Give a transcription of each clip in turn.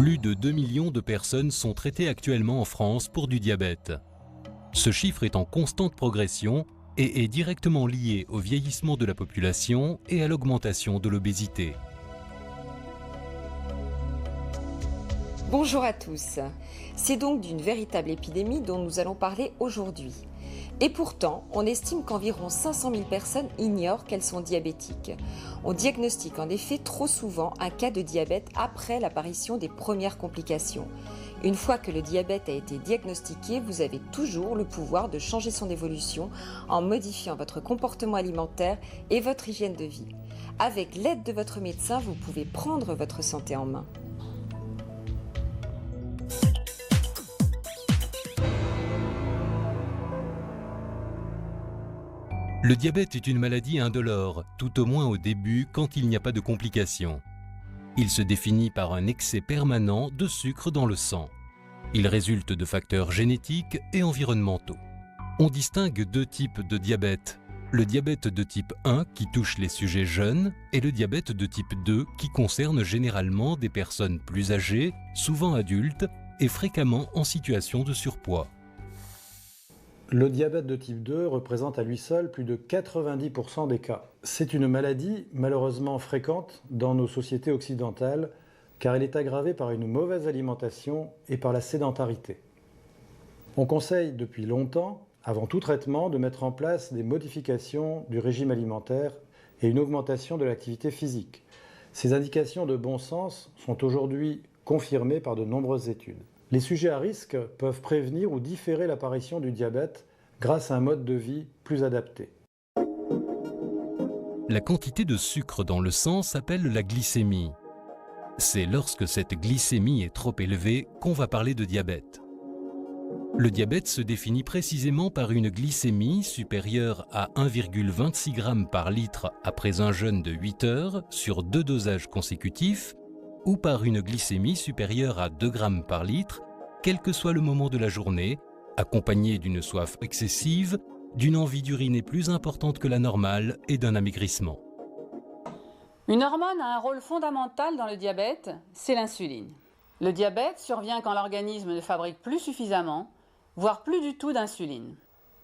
Plus de 2 millions de personnes sont traitées actuellement en France pour du diabète. Ce chiffre est en constante progression et est directement lié au vieillissement de la population et à l'augmentation de l'obésité. Bonjour à tous. C'est donc d'une véritable épidémie dont nous allons parler aujourd'hui. Et pourtant, on estime qu'environ 500 000 personnes ignorent qu'elles sont diabétiques. On diagnostique en effet trop souvent un cas de diabète après l'apparition des premières complications. Une fois que le diabète a été diagnostiqué, vous avez toujours le pouvoir de changer son évolution en modifiant votre comportement alimentaire et votre hygiène de vie. Avec l'aide de votre médecin, vous pouvez prendre votre santé en main. Le diabète est une maladie indolore, tout au moins au début quand il n'y a pas de complications. Il se définit par un excès permanent de sucre dans le sang. Il résulte de facteurs génétiques et environnementaux. On distingue deux types de diabète. Le diabète de type 1 qui touche les sujets jeunes et le diabète de type 2 qui concerne généralement des personnes plus âgées, souvent adultes et fréquemment en situation de surpoids. Le diabète de type 2 représente à lui seul plus de 90% des cas. C'est une maladie malheureusement fréquente dans nos sociétés occidentales car elle est aggravée par une mauvaise alimentation et par la sédentarité. On conseille depuis longtemps, avant tout traitement, de mettre en place des modifications du régime alimentaire et une augmentation de l'activité physique. Ces indications de bon sens sont aujourd'hui confirmées par de nombreuses études. Les sujets à risque peuvent prévenir ou différer l'apparition du diabète grâce à un mode de vie plus adapté. La quantité de sucre dans le sang s'appelle la glycémie. C'est lorsque cette glycémie est trop élevée qu'on va parler de diabète. Le diabète se définit précisément par une glycémie supérieure à 1,26 g par litre après un jeûne de 8 heures sur 2 dosages consécutifs ou par une glycémie supérieure à 2 g par litre, quel que soit le moment de la journée, accompagnée d'une soif excessive, d'une envie d'uriner plus importante que la normale et d'un amaigrissement. Une hormone a un rôle fondamental dans le diabète, c'est l'insuline. Le diabète survient quand l'organisme ne fabrique plus suffisamment, voire plus du tout d'insuline.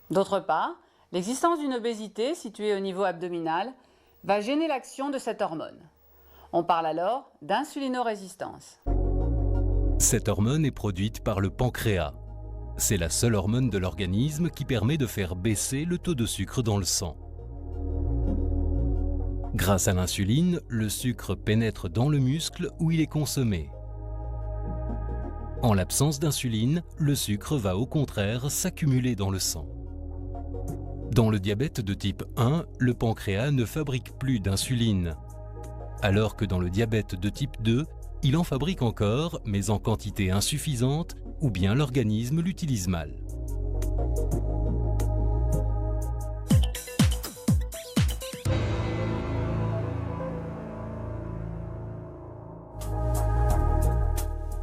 D'autre part, l'existence d'une obésité située au niveau abdominal va gêner l'action de cette hormone. On parle alors d'insulinorésistance. Cette hormone est produite par le pancréas. C'est la seule hormone de l'organisme qui permet de faire baisser le taux de sucre dans le sang. Grâce à l'insuline, le sucre pénètre dans le muscle où il est consommé. En l'absence d'insuline, le sucre va au contraire s'accumuler dans le sang. Dans le diabète de type 1, le pancréas ne fabrique plus d'insuline, alors que dans le diabète de type 2, il en fabrique encore, mais en quantité insuffisante, ou bien l'organisme l'utilise mal.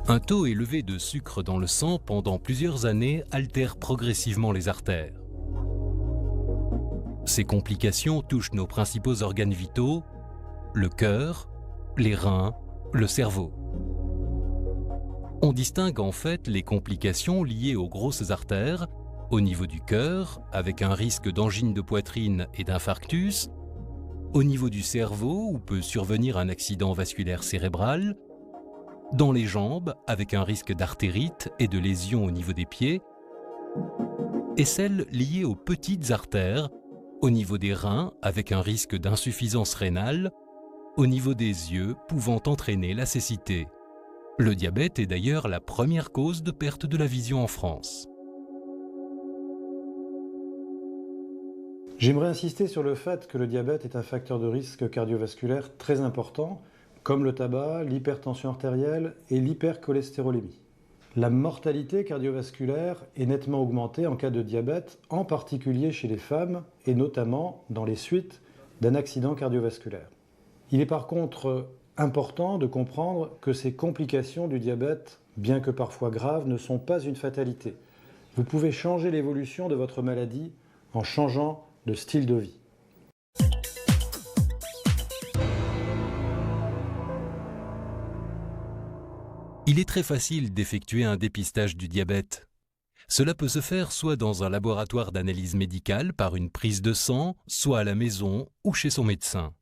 Un taux élevé de sucre dans le sang pendant plusieurs années altère progressivement les artères. Ces complications touchent nos principaux organes vitaux, le cœur, les reins, le cerveau. On distingue en fait les complications liées aux grosses artères, au niveau du cœur, avec un risque d'angine de poitrine et d'infarctus, au niveau du cerveau, où peut survenir un accident vasculaire cérébral, dans les jambes, avec un risque d'artérite et de lésions au niveau des pieds, et celles liées aux petites artères, au niveau des reins, avec un risque d'insuffisance rénale, au niveau des yeux, pouvant entraîner la cécité. Le diabète est d'ailleurs la première cause de perte de la vision en France. J'aimerais insister sur le fait que le diabète est un facteur de risque cardiovasculaire très important, comme le tabac, l'hypertension artérielle et l'hypercholestérolémie. La mortalité cardiovasculaire est nettement augmentée en cas de diabète, en particulier chez les femmes et notamment dans les suites d'un accident cardiovasculaire. Il est par contre important de comprendre que ces complications du diabète, bien que parfois graves, ne sont pas une fatalité. Vous pouvez changer l'évolution de votre maladie en changeant de style de vie. Il Il est très facile d'effectuer un dépistage du diabète. Cela peut se faire soit dans un laboratoire d'analyse médicale par une prise de sang, soit à la maison ou chez son médecin.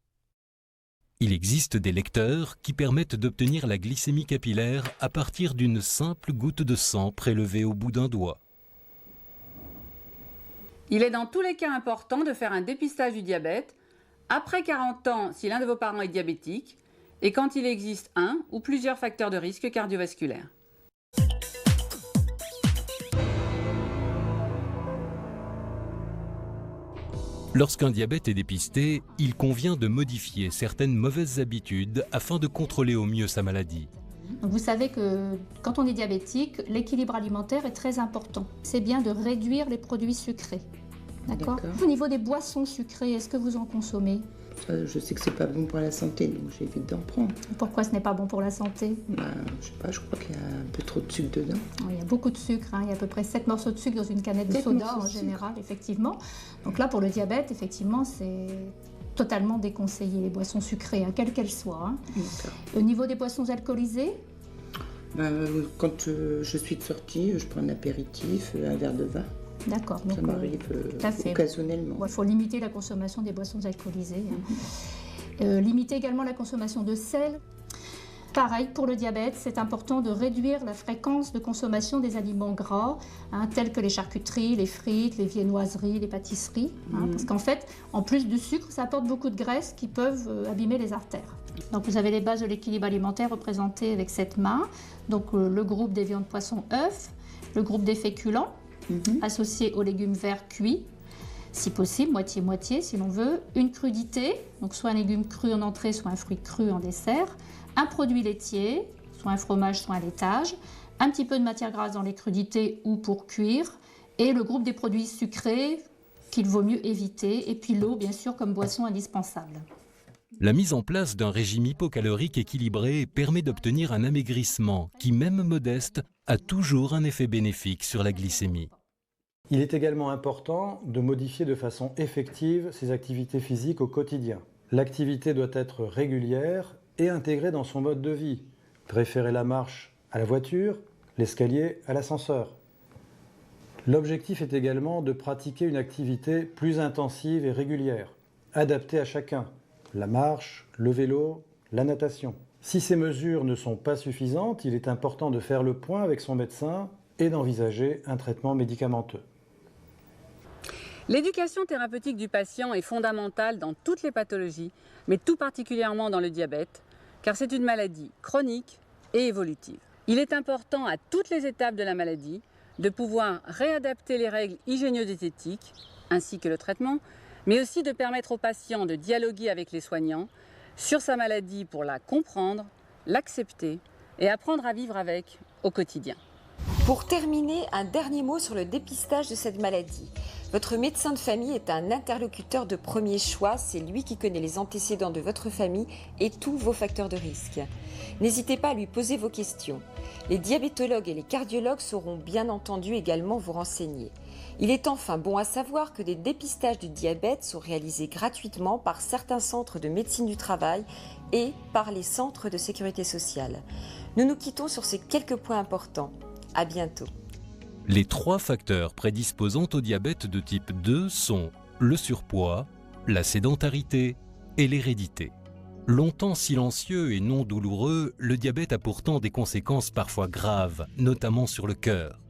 Il existe des lecteurs qui permettent d'obtenir la glycémie capillaire à partir d'une simple goutte de sang prélevée au bout d'un doigt. Il est dans tous les cas important de faire un dépistage du diabète après 40 ans si l'un de vos parents est diabétique et quand il existe un ou plusieurs facteurs de risque cardiovasculaire. Lorsqu'un diabète est dépisté, il convient de modifier certaines mauvaises habitudes afin de contrôler au mieux sa maladie. Donc vous savez que quand on est diabétique, l'équilibre alimentaire est très important. C'est bien de réduire les produits sucrés. D'accord. Au niveau des boissons sucrées, est-ce que vous en consommez ? Je sais que c'est pas bon pour la santé, donc j'évite d'en prendre. Pourquoi ce n'est pas bon pour la santé ? Je sais pas, je crois qu'il y a un peu trop de sucre dedans. Il y a beaucoup de sucre, il y a à peu près 7 morceaux de sucre dans une canette de soda en général, effectivement. Donc là, pour le diabète, effectivement, c'est totalement déconseillé, les boissons sucrées, quelles qu'elles soient. Au niveau des boissons alcoolisées ? Quand je suis de sortie, je prends un apéritif, un verre de vin. D'accord. Donc, ça m'arrive occasionnellement. Il faut limiter la consommation des boissons alcoolisées. Limiter également la consommation de sel. Pareil, pour le diabète, c'est important de réduire la fréquence de consommation des aliments gras, tels que les charcuteries, les frites, les viennoiseries, les pâtisseries. Parce qu'en fait, en plus du sucre, ça apporte beaucoup de graisses qui peuvent abîmer les artères. Donc vous avez les bases de l'équilibre alimentaire représentées avec cette main. Donc le groupe des viandes, poissons, œufs, le groupe des féculents, associé aux légumes verts cuits, si possible, moitié-moitié si l'on veut, une crudité, donc soit un légume cru en entrée, soit un fruit cru en dessert, un produit laitier, soit un fromage, soit un laitage, un petit peu de matière grasse dans les crudités ou pour cuire, et le groupe des produits sucrés qu'il vaut mieux éviter, et puis l'eau, bien sûr, comme boisson indispensable. La mise en place d'un régime hypocalorique équilibré permet d'obtenir un amaigrissement qui, même modeste, a toujours un effet bénéfique sur la glycémie. Il est également important de modifier de façon effective ses activités physiques au quotidien. L'activité doit être régulière et intégrée dans son mode de vie. Préférer la marche à la voiture, l'escalier à l'ascenseur. L'objectif est également de pratiquer une activité plus intensive et régulière, adaptée à chacun. La marche, le vélo, la natation. Si ces mesures ne sont pas suffisantes, il est important de faire le point avec son médecin et d'envisager un traitement médicamenteux. L'éducation thérapeutique du patient est fondamentale dans toutes les pathologies, mais tout particulièrement dans le diabète, car c'est une maladie chronique et évolutive. Il est important à toutes les étapes de la maladie de pouvoir réadapter les règles hygiéno-diététiques ainsi que le traitement, mais aussi de permettre au patient de dialoguer avec les soignants sur sa maladie pour la comprendre, l'accepter et apprendre à vivre avec au quotidien. Pour terminer, un dernier mot sur le dépistage de cette maladie. Votre médecin de famille est un interlocuteur de premier choix, c'est lui qui connaît les antécédents de votre famille et tous vos facteurs de risque. N'hésitez pas à lui poser vos questions. Les diabétologues et les cardiologues sauront bien entendu également vous renseigner. Il est enfin bon à savoir que des dépistages du diabète sont réalisés gratuitement par certains centres de médecine du travail et par les centres de sécurité sociale. Nous nous quittons sur ces quelques points importants. À bientôt. Les 3 facteurs prédisposant au diabète de type 2 sont le surpoids, la sédentarité et l'hérédité. Longtemps silencieux et non douloureux, le diabète a pourtant des conséquences parfois graves, notamment sur le cœur.